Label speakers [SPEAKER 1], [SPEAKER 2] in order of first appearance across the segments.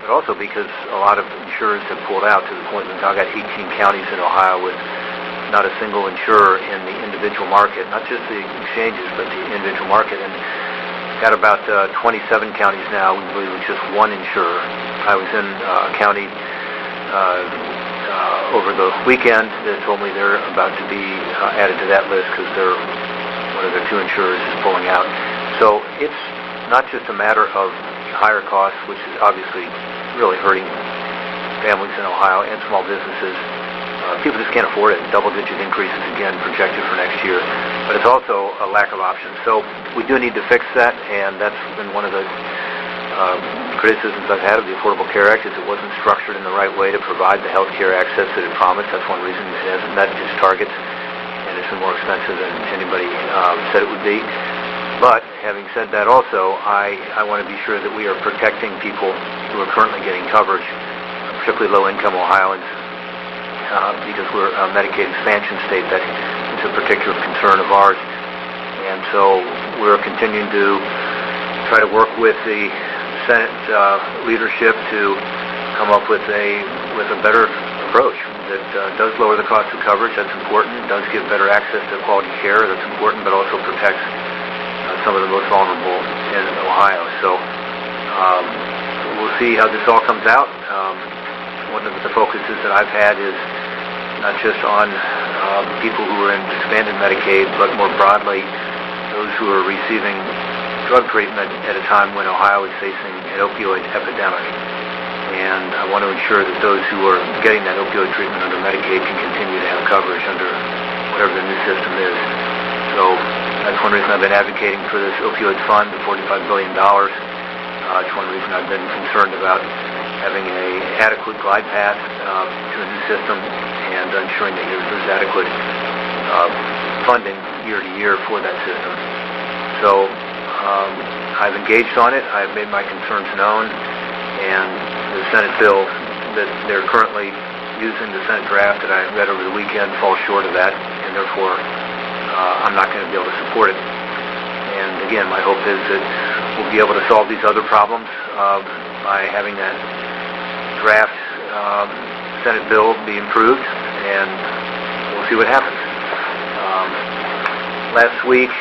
[SPEAKER 1] but also because a lot of insurers have pulled out to the point that I've got 18 counties in Ohio with not a single insurer in the individual market, not just the exchanges, but the individual market. And got about 27 counties now, we believe, with just one insurer. I was in a county over the weekend that told me they're about to be added to that list because one of their two insurers is pulling out. So it's not just a matter of higher costs, which is obviously really hurting families in Ohio and small businesses. People just can't afford it. Double-digit increases again projected for next year. But it's also a lack of options. So we do need to fix that, and that's been one of the criticisms I've had of the Affordable Care Act, is it wasn't structured in the right way to provide the health care access that it promised. That's one reason it hasn't met its targets, and it's been more expensive than anybody said it would be. But having said that also, I want to be sure that we are protecting people who are currently getting coverage, particularly low-income Ohioans, because we're a Medicaid expansion state. That is a particular concern of ours. And so we're continuing to try to work with the Senate leadership to come up with a better approach that does lower the cost of coverage. That's important. Does give better access to quality care. That's important, but also protects some of the most vulnerable in Ohio. So we'll see how this all comes out. One of the focuses that I've had is not just on people who are in expanded Medicaid, but more broadly those who are receiving drug treatment at a time when Ohio is facing an opioid epidemic. And I want to ensure that those who are getting that opioid treatment under Medicaid can continue to have coverage under whatever the new system is. So that's one reason I've been advocating for this opioid fund, the $45 billion. It's one reason I've been concerned about having an adequate glide path to a new system and ensuring that there's adequate funding year to year for that system. So I've engaged on it. I've made my concerns known, and the Senate bill that they're currently using, the Senate draft that I read over the weekend, falls short of that, and therefore I'm not going to be able to support it. And again, my hope is that we'll be able to solve these other problems by having that draft Senate bill be improved, and we'll see what happens. Last week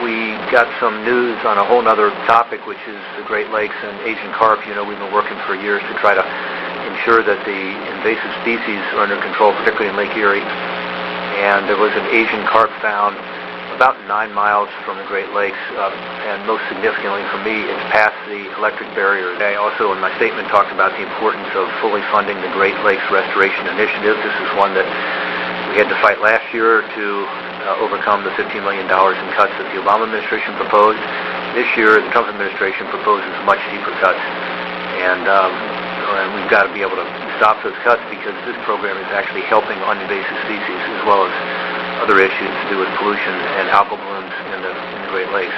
[SPEAKER 1] we got some news on a whole other topic, which is the Great Lakes and Asian carp. You know, we've been working for years to try to ensure that the invasive species are under control, particularly in Lake Erie. And there was an Asian carp found about 9 miles from the Great Lakes, and most significantly for me, it's past the electric barrier. I also, in my statement, talked about the importance of fully funding the Great Lakes Restoration Initiative. This is one that we had to fight last year to overcome the $15 million in cuts that the Obama administration proposed. This year, the Trump administration proposes much deeper cuts. And we've got to be able to stop those cuts, because this program is actually helping on invasive species as well as other issues to do with pollution and algal blooms in the Great Lakes.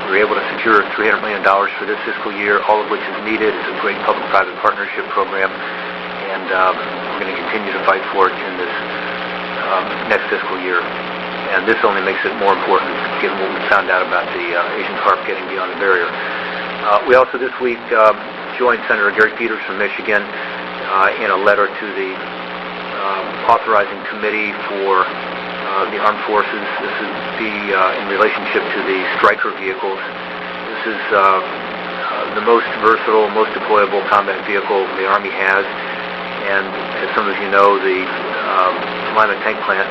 [SPEAKER 1] We were able to secure $300 million for this fiscal year, all of which is needed. It's a great public-private partnership program, and we're going to continue to fight for it in this next fiscal year. And this only makes it more important given what we found out about the Asian carp getting beyond the barrier. We also this week joined Senator Gary Peters from Michigan in a letter to the authorizing committee for the armed forces. This would be in relationship to the Stryker vehicles. This is the most versatile, most deployable combat vehicle the Army has. And as some of you know, the Lyman Tank Plant,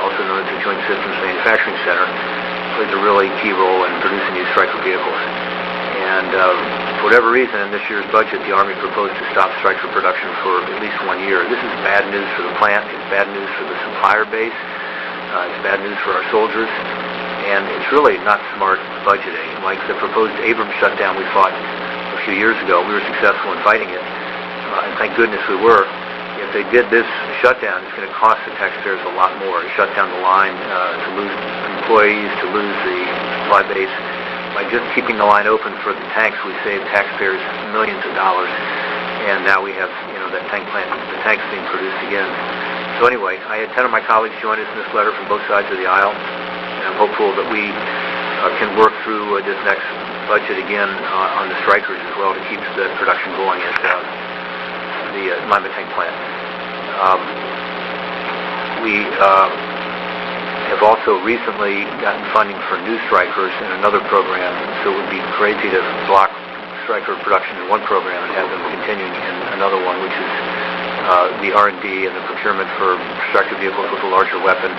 [SPEAKER 1] also known as the Joint Systems Manufacturing Center, plays a really key role in producing these Stryker vehicles. And for whatever reason, in this year's budget, the Army proposed to stop Stryker production for at least 1 year. This is bad news for the plant. It's bad news for the supplier base. It's bad news for our soldiers. And it's really not smart budgeting. Like the proposed Abrams shutdown we fought a few years ago, we were successful in fighting it. And thank goodness we were. If they did this shutdown, it's going to cost the taxpayers a lot more to shut down the line, to lose employees, to lose the supply base. By just keeping the line open for the tanks, we saved taxpayers millions of dollars. And now we have, that tank plant, the tanks being produced again. So anyway, I had 10 of my colleagues join us in this letter from both sides of the aisle, and I'm hopeful that we can work through this next budget again on the strikers as well to keep the production going at the Lima tank plant. We have also recently gotten funding for new strikers in another program, so it would be crazy to block striker production in one program and have them continuing in another one, which is the R&D and the procurement for striker vehicles with a larger weapon,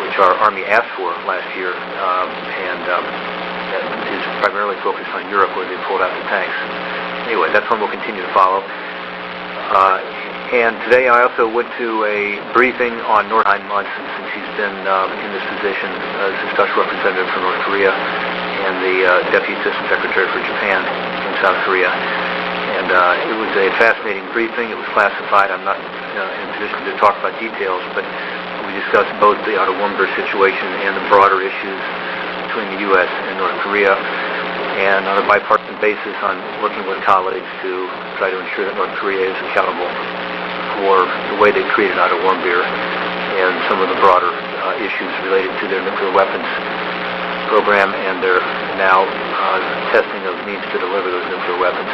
[SPEAKER 1] which our Army asked for last year, and that is primarily focused on Europe, where they pulled out the tanks. Anyway, that's one we'll continue to follow. And today I also went to a briefing on North 9 months since he's been in this position as a special representative for North Korea and the Deputy Assistant Secretary for Japan in South Korea. And it was a fascinating briefing. It was classified. I'm not in a position to talk about details, but we discussed both the out-of-Warmbier situation and the broader issues between the U.S. and North Korea, and on a bipartisan basis on working with colleagues to try to ensure that North Korea is accountable for the way they treated out-of-Warmbier and some of the broader issues related to their nuclear weapons program and their now testing of means to deliver those nuclear weapons.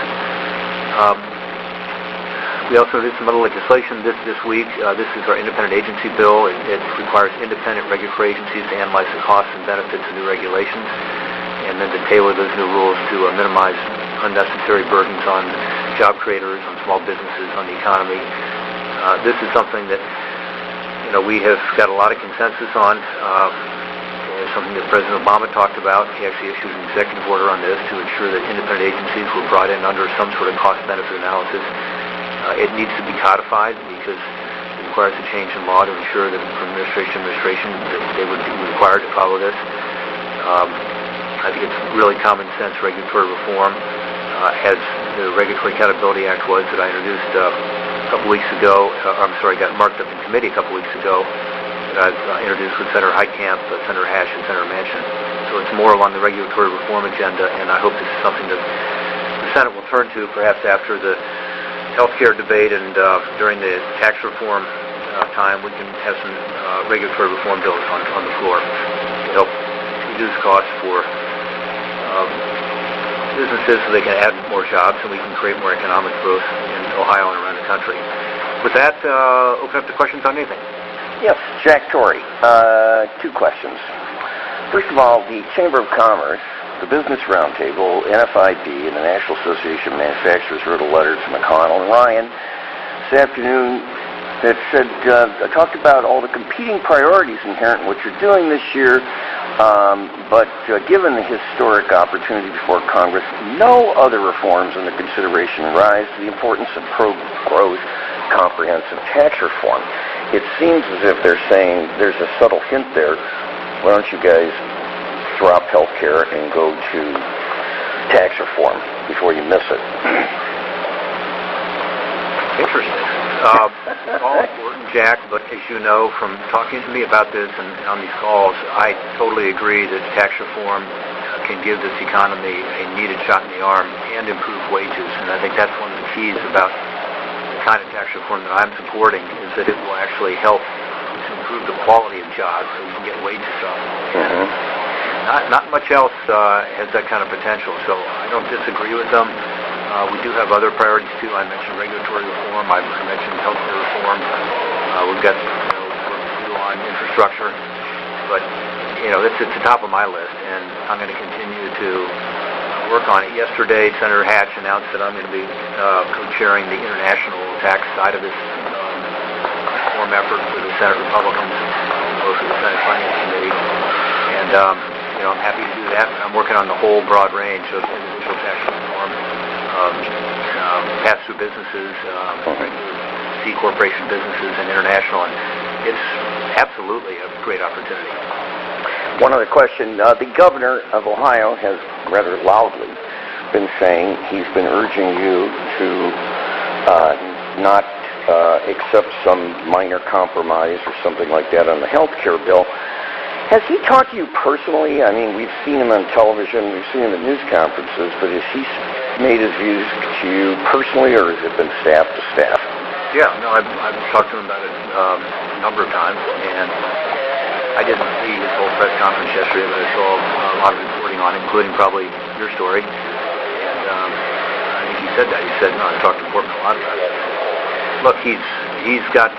[SPEAKER 1] We also did some other legislation this week. This is our independent agency bill. It requires independent regulatory agencies to analyze the costs and benefits of new regulations and then to tailor those new rules to minimize unnecessary burdens on job creators, on small businesses, on the economy. This is something that we have got a lot of consensus on. It's something that President Obama talked about. He actually issued an executive order on this to ensure that independent agencies were brought in under some sort of cost-benefit analysis. It needs to be codified because it requires a change in law to ensure that from administration to administration that they would be required to follow this. I think it's really common sense regulatory reform, as the Regulatory Accountability Act was that I introduced a couple weeks ago. Got marked up in committee a couple weeks ago that I've introduced with Senator Heitkamp, Senator Hash, and Senator Manchin. So it's more along the regulatory reform agenda, and I hope this is something that the Senate will turn to perhaps after the health care debate and during the tax reform time. We can have some regulatory reform bills on the floor to help reduce costs for businesses so they can add more jobs and we can create more economic growth in Ohio and around the country. With that, open up to questions on anything.
[SPEAKER 2] Yes, Jack Torrey. Two questions. First of all, the Chamber of Commerce, the Business Roundtable, NFIB, and the National Association of Manufacturers wrote a letter to McConnell and Ryan this afternoon that said, talked about all the competing priorities inherent in what you're doing this year, but given the historic opportunity before Congress, no other reforms under consideration rise to the importance of pro-growth comprehensive tax reform. It seems as if they're saying there's a subtle hint there. Why don't you guys drop health care and go to tax reform before you miss it?
[SPEAKER 1] Interesting. All important, Jack, but as you know from talking to me about this and on these calls, I totally agree that tax reform can give this economy a needed shot in the arm and improve wages, and I think that's one of the keys about the kind of tax reform that I'm supporting is that it will actually help to improve the quality of jobs so we can get wages up. Not much else has that kind of potential, so I don't disagree with them. We do have other priorities too. I mentioned regulatory reform. I mentioned healthcare reform. We've got work to do on infrastructure, but it's at the top of my list, and I'm going to continue to work on it. Yesterday, Senator Hatch announced that I'm going to be co-chairing the international tax side of this reform effort for the Senate Republicans, both for the Senate Finance Committee, and I'm happy to do that. I'm working on the whole broad range of individual tax reform. Pass-through businesses, C corporation businesses, and international, and it's absolutely a great opportunity.
[SPEAKER 2] One other question. The governor of Ohio has rather loudly been saying he's been urging you to not accept some minor compromise or something like that on the health care bill. Has he talked to you personally? I mean, we've seen him on television, we've seen him at news conferences, but has he made his views to you personally, or has it been staff to staff?
[SPEAKER 1] Yeah, no, I've talked to him about it a number of times, and I didn't see his whole press conference yesterday, but I saw a lot of reporting on it, including probably your story. And I think he said that. He said, no, I talked to Portman a lot about it. Look, he's got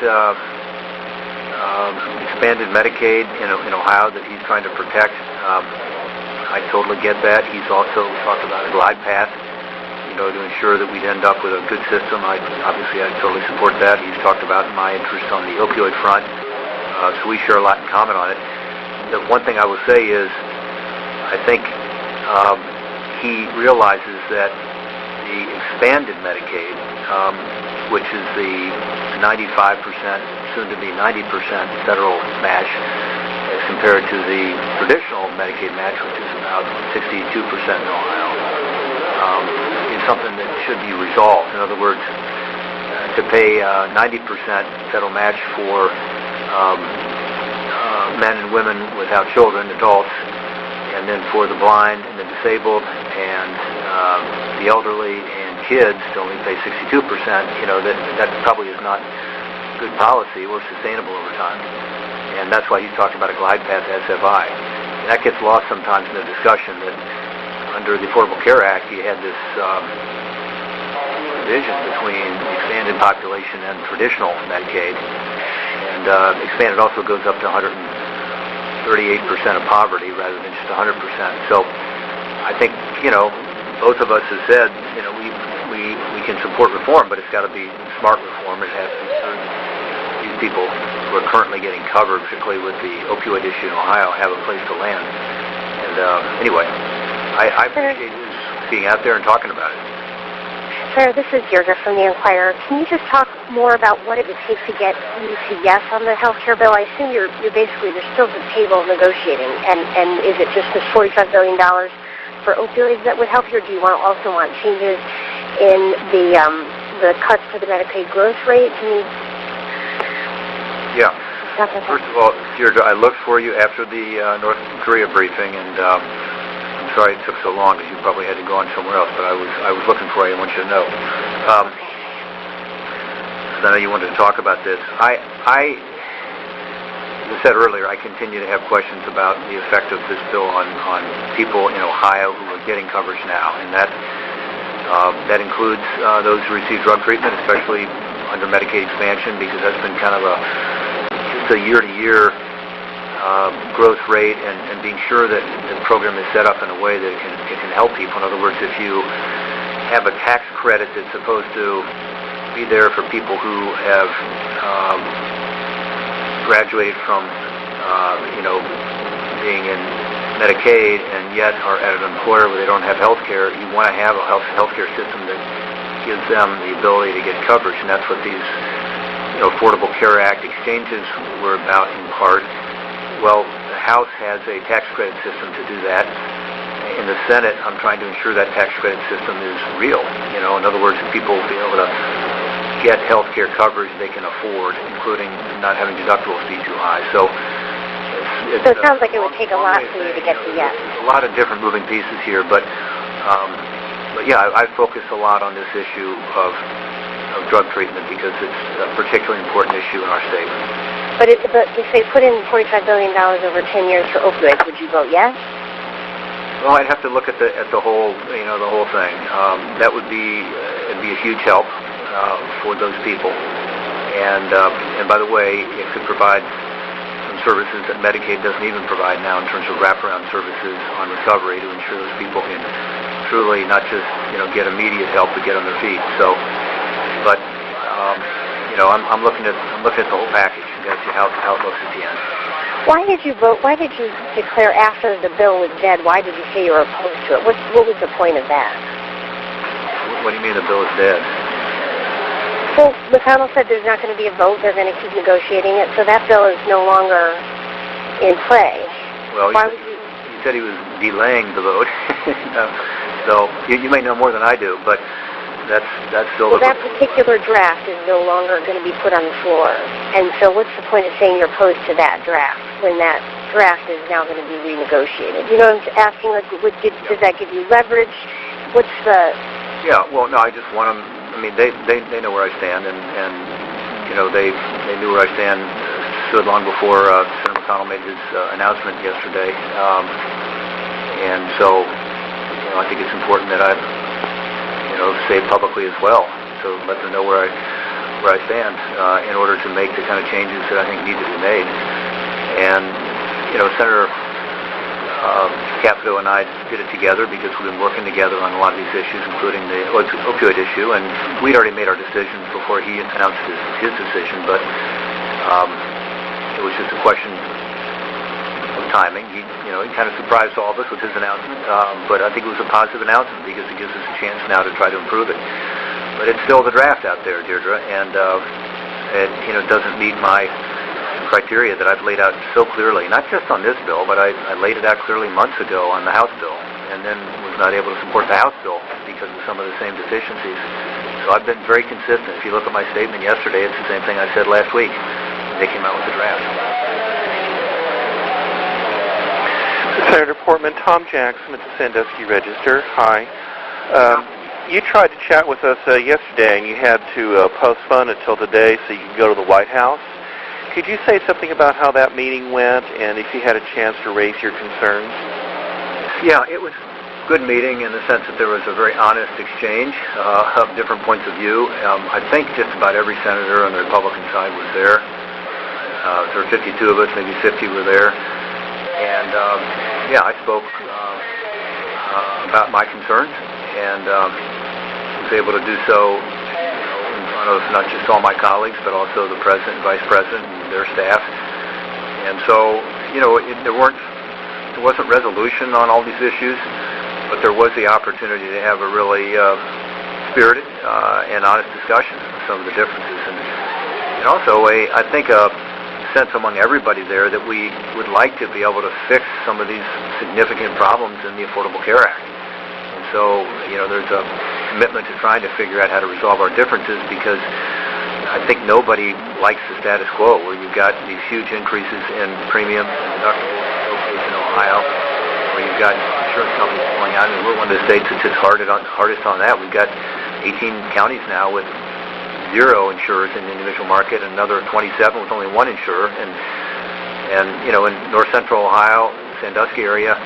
[SPEAKER 1] expanded Medicaid in Ohio that he's trying to protect. I totally get that. He's also talked about a glide path, to ensure that we'd end up with a good system. I totally support that. He's talked about my interest on the opioid front, so we share a lot in common on it. The one thing I will say is, I think he realizes that the expanded Medicaid, which is the 95%, soon to be 90% federal match, as compared to the traditional Medicaid match, which is about 62% in Ohio, is something that should be resolved. In other words, to pay 90% federal match for men and women without children, adults, and then for the blind and the disabled and the elderly and kids to only pay 62%, that probably is not good policy or sustainable over time. And that's why he's talking about a glide path to SFI. And that gets lost sometimes in the discussion that under the Affordable Care Act, you had this division between the expanded population and traditional Medicaid. And expanded also goes up to 138% of poverty rather than just 100%. So I think, both of us have said, we can support reform, but it's got to be smart reform. It has to ensure these people who are currently getting covered, particularly with the opioid issue in Ohio, have a place to land. And anyway, I appreciate his being out there and talking about it.
[SPEAKER 3] Sir, this is Deirdre from the Enquirer. Can you just talk more about what it would take to get you to yes on the health care bill? I assume you're still at the table negotiating, and is it just this $45 billion for opioids that would help you, or do you also want changes in the cuts to the Medicaid growth rate?
[SPEAKER 1] Yeah. First of all, Deirdre, I looked for you after the North Korea briefing, and I'm sorry it took so long because you probably had to go on somewhere else, but I was looking for you. I want you to know. I know you wanted to talk about this. As I said earlier, I continue to have questions about the effect of this bill on people in Ohio who are getting coverage now, and that includes those who receive drug treatment, especially under Medicaid expansion, because that's been kind of just a year-to-year growth rate, and being sure that the program is set up in a way that it can help people. In other words, if you have a tax credit that's supposed to be there for people who have graduated from being in Medicaid and yet are at an employer where they don't have health care, you want to have a health care system that gives them the ability to get coverage, and that's what these Affordable Care Act exchanges were about in part. Well, the House has a tax credit system to do that. In the Senate, I'm trying to ensure that tax credit system is real. In other words, people will be able to get health care coverage they can afford, including not having deductibles be too high. So
[SPEAKER 3] it sounds like it would take a lot for you to get to yes.
[SPEAKER 1] A lot of different moving pieces here, but yeah, I focus a lot on this issue of drug treatment because it's a particularly important issue in our state.
[SPEAKER 3] But if they put in $45 billion over 10 years for opioids, would you vote yes?
[SPEAKER 1] Well, I'd have to look at the whole the whole thing. That would be it'd be a huge help for those people, and by the way, it could provide some services that Medicaid doesn't even provide now in terms of wraparound services on recovery to ensure those people can truly not just get immediate help but get on their feet. So, but I'm looking at the whole package and see how it looks at the end.
[SPEAKER 3] Why did you vote? Why did you declare after the bill was dead? Why did you say you were opposed to it? What was the point of that?
[SPEAKER 1] What do you mean the bill is dead?
[SPEAKER 3] Well, McConnell said there's not going to be a vote. They're going to keep negotiating it, so that bill is no longer in play.
[SPEAKER 1] Well, he said he was delaying the vote. So you may know more than I do, but that's still.
[SPEAKER 3] Well, that particular draft is no longer going to be put on the floor, and so what's the point of saying you're opposed to that draft when that draft is now going to be renegotiated? You know, I'm asking, like, does that give you leverage? What's the?
[SPEAKER 1] Yeah, well, no, I just want them. I mean, they know where I stand, and they knew where I stood long before Senator McConnell made his announcement yesterday, and so I think it's important that I say it publicly as well, so let them know where I stand in order to make the kind of changes that I think need to be made. And Senator Capito and I did it together because we've been working together on a lot of these issues, including the opioid issue, and we'd already made our decisions before he announced his decision, but it was just a question of timing. He kind of surprised all of us with his announcement, but I think it was a positive announcement because it gives us a chance now to try to improve it. But it's still the draft out there, Deirdre, and it doesn't meet my criteria that I've laid out so clearly, not just on this bill, but I laid it out clearly months ago on the House bill, and then was not able to support the House bill because of some of the same deficiencies. So I've been very consistent. If you look at my statement yesterday, it's the same thing I said last week when they came out with the draft.
[SPEAKER 4] Senator Portman, Tom Jackson at the Sandusky Register. Hi. You tried to chat with us yesterday, and you had to postpone it till today so you could go to the White House. Could you say something about how that meeting went and if you had a chance to raise your concerns?
[SPEAKER 1] Yeah, it was a good meeting in the sense that there was a very honest exchange of different points of view. I think just about every senator on the Republican side was there. There were 52 of us, maybe 50 were there. And, I spoke about my concerns and was able to do so of not just all my colleagues, but also the President and Vice President and their staff. And so, there wasn't resolution on all these issues, but there was the opportunity to have a really spirited and honest discussion of some of the differences. And also, I think a sense among everybody there that we would like to be able to fix some of these significant problems in the Affordable Care Act. And so, there's a commitment to trying to figure out how to resolve our differences because I think nobody likes the status quo where you've got these huge increases in premiums and deductibles in Ohio, where you've got insurance companies pulling out. I mean, we're one of the states that's just hardest on that. We've got 18 counties now with 0 insurers in the individual market, and another 27 with only 1 insurer. And in north central Ohio, Sandusky area,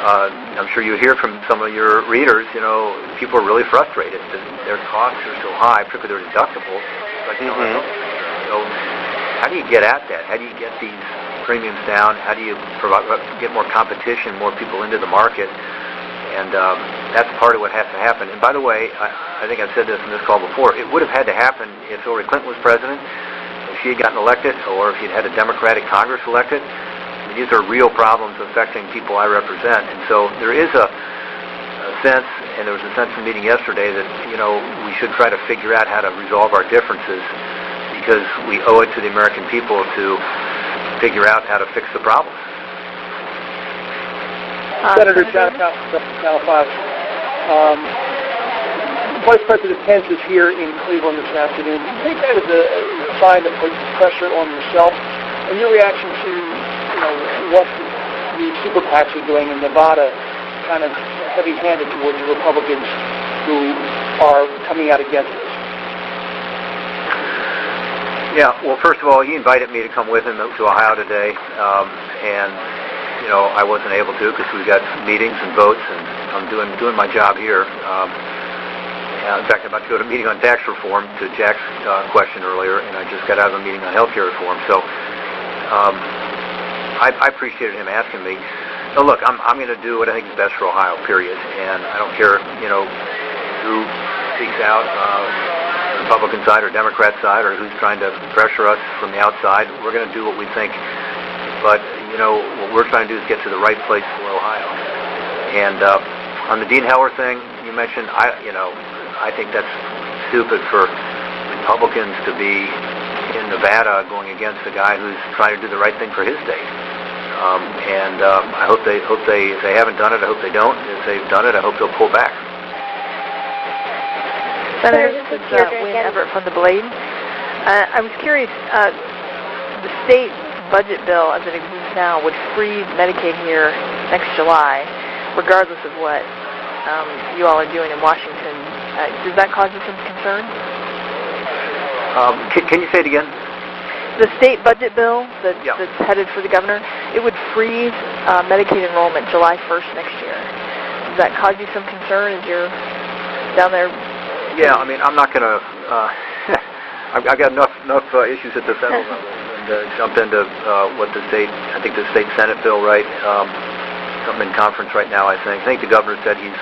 [SPEAKER 1] I'm sure you hear from some of your readers, people are really frustrated. Their costs are so high, particularly their deductibles. So how do you get at that? How do you get these premiums down? How do you get more competition, more people into the market? And that's part of what has to happen. And by the way, I think I've said this in this call before, it would have had to happen if Hillary Clinton was president, if she had gotten elected, or if you'd had a Democratic Congress elected. These are real problems affecting people I represent, and so there is a sense, and there was a sense in the meeting yesterday that we should try to figure out how to resolve our differences because we owe it to the American people to figure out how to fix the problem.
[SPEAKER 5] Senator John Califas, Vice President Pence is here in Cleveland this afternoon. Do you think that is a sign that puts pressure on yourself? And your reaction to what the super PACs are doing in Nevada, kind of heavy-handed towards the Republicans who are coming out against this?
[SPEAKER 1] Yeah, well, first of all, he invited me to come with him to Ohio today, and I wasn't able to because we've got meetings and votes, and I'm doing my job here. In fact, I'm about to go to a meeting on tax reform to Jack's question earlier, and I just got out of a meeting on health care reform. So I appreciated him asking me. So look, I'm going to do what I think is best for Ohio, period. And I don't care, who speaks out, the Republican side or Democrat side, or who's trying to pressure us from the outside. We're going to do what we think. But, what we're trying to do is get to the right place for Ohio. And on the Dean Heller thing you mentioned, I think that's stupid for Republicans to be in Nevada going against a guy who's trying to do the right thing for his state. I hope they, if they haven't done it, I hope they don't. If they've done it, I hope they'll pull back.
[SPEAKER 6] Senator, this is Wayne Everett from the Blade. I was curious, the state budget bill as it exists now would freeze Medicaid here next July, regardless of what you all are doing in Washington. Does that cause you some concern?
[SPEAKER 1] Can you say it again?
[SPEAKER 6] The state budget bill that's headed for the governor, it would freeze Medicaid enrollment July 1st next year. Does that cause you some concern as you're down there?
[SPEAKER 1] Yeah, I mean, I'm not going to... I've got enough issues at the federal level and jump into what the state... I think the state Senate bill, right? Something in conference right now, I think. I think the governor said he's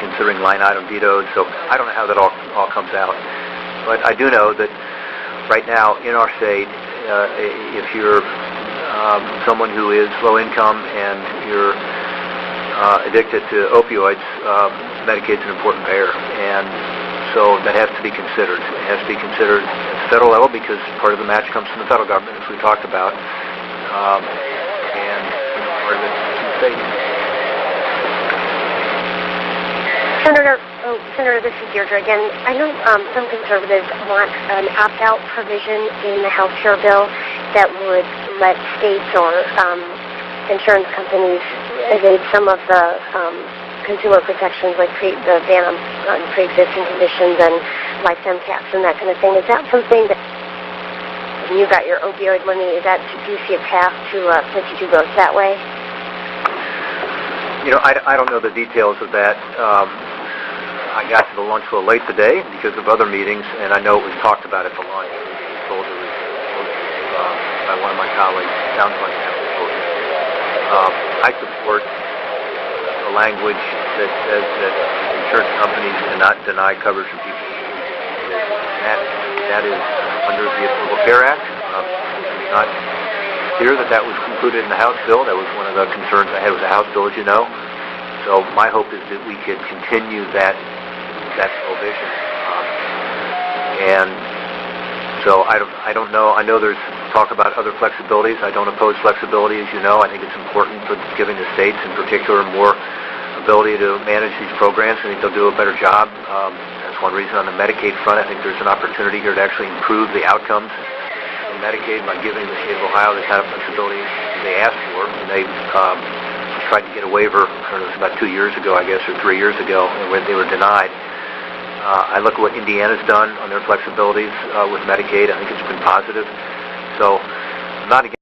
[SPEAKER 1] considering line item vetoes, so I don't know how that all comes out. But I do know that right now in our state, if you're someone who is low income and you're addicted to opioids, Medicaid's an important payer, and so that has to be considered. It has to be considered at the federal level because part of the match comes from the federal government, as we talked about, and part of it from the state.
[SPEAKER 3] Senator, this is Deirdre again. I know some conservatives want an opt-out provision in the health care bill that would let states or insurance companies evade some of the consumer protections, like the ban on pre-existing conditions and lifetime caps and that kind of thing. Is that something that, when you got your opioid money, do you see a path to let you do both that way?
[SPEAKER 1] You know, I don't know the details of that. I got to the lunch a little late today because of other meetings, and I know it was talked about at the lunch. It was told by one of my colleagues. Sounds like that was told. I support the language that says that insurance companies cannot deny coverage from people. That is under the Affordable Care Act. It's not clear that was included in the House bill. That was one of the concerns I had with the House bill, as you know. So my hope is that we could continue that prohibition. And so I don't know. I know there's talk about other flexibilities. I don't oppose flexibility, as you know. I think it's important for giving the states, in particular, more ability to manage these programs. I think they'll do a better job. That's one reason on the Medicaid front. I think there's an opportunity here to actually improve the outcomes in Medicaid by giving the state of Ohio the kind of flexibility they asked for. And they tried to get a waiver, I don't know, it was about 2 years ago, I guess, or 3 years ago, and when they were denied. I look at what Indiana's done on their flexibilities with Medicaid. I think it's been positive. So I'm not against